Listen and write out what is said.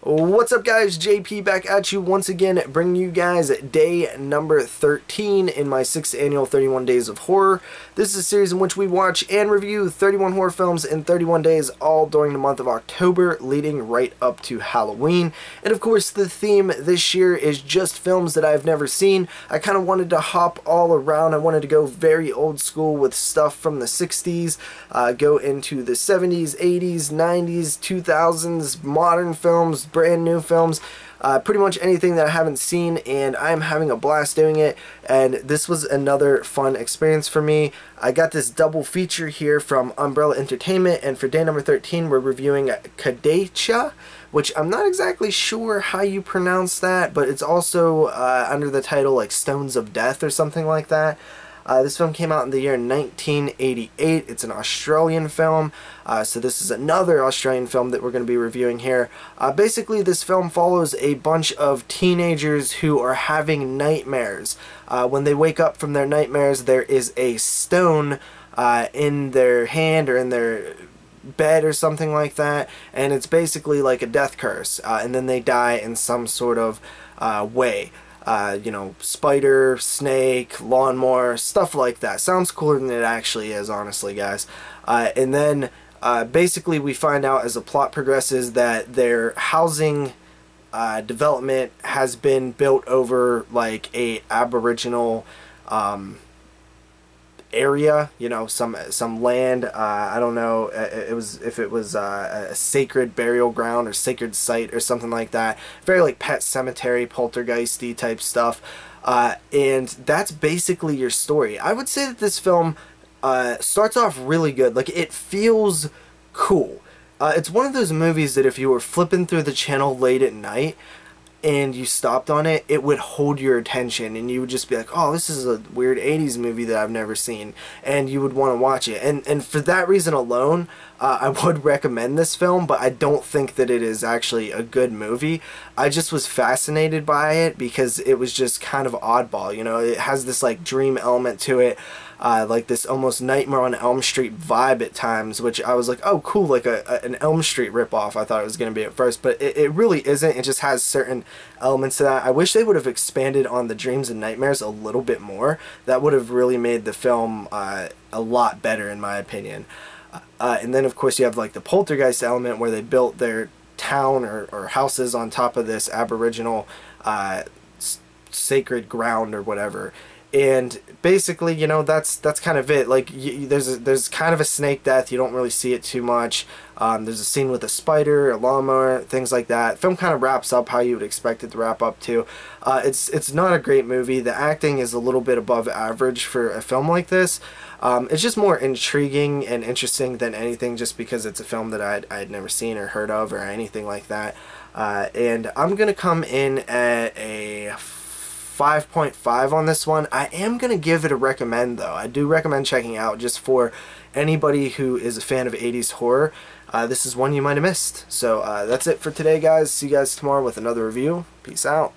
What's up, guys? JP back at you once again, bringing you guys day number 13 in my 6th annual 31 Days of Horror. This is a series in which we watch and review 31 horror films in 31 days, all during the month of October, leading right up to Halloween. And of course, the theme this year is just films that I've never seen. I kind of wanted to hop all around. I wanted to go very old school with stuff from the 60s, go into the 70s, 80s, 90s, 2000s, modern films, brand new films, pretty much anything that I haven't seen, and I'm having a blast doing it. And this was another fun experience for me. I got this double feature here from Umbrella Entertainment, and for day number 13 we're reviewing Kadaicha, which I'm not exactly sure how you pronounce that, but it's also under the title like Stones of Death or something like that. This film came out in the year 1988. It's an Australian film, so this is another Australian film that we're going to be reviewing here. Basically, this film follows a bunch of teenagers who are having nightmares. When they wake up from their nightmares, there is a stone in their hand or in their bed or something like that, and it's basically like a death curse, and then they die in some sort of way. You know, spider, snake, lawnmower, stuff like that. Sounds cooler than it actually is, honestly, guys. And then basically we find out as the plot progresses that their housing development has been built over like a Aboriginal area, you know, some land. I don't know if it was a sacred burial ground or sacred site or something like that. Very like Pet Cemetery, poltergeisty type stuff, and that's basically your story. I would say that this film starts off really good. Like, it feels cool. It's one of those movies that if you were flipping through the channel late at night and you stopped on it, it would hold your attention, and you would just be like, oh, this is a weird 80s movie that I've never seen, and you would want to watch it. And for that reason alone, I would recommend this film, but I don't think that it is actually a good movie. I just was fascinated by it because it was just kind of oddball, you know. It has this like dream element to it, like this almost Nightmare on Elm Street vibe at times, which I was like, oh cool, like an Elm Street ripoff I thought it was going to be at first, but it really isn't. It just has certain elements to that. I wish they would have expanded on the dreams and nightmares a little bit more. That would have really made the film a lot better, in my opinion. And then of course you have like the poltergeist element where they built their town or houses on top of this Aboriginal sacred ground or whatever. And basically, you know, that's kind of it. Like, there's kind of a snake death. You don't really see it too much. There's a scene with a spider, a lawnmower, things like that. Film kind of wraps up how you would expect it to wrap up to. It's not a great movie. The acting is a little bit above average for a film like this. It's just more intriguing and interesting than anything, just because it's a film that I'd never seen or heard of or anything like that. And I'm gonna come in at a 5.5 on this one. I am going to give it a recommend, though. I do recommend checking out, just for anybody who is a fan of 80s horror. This is one you might have missed. So that's it for today, guys. See you guys tomorrow with another review. Peace out.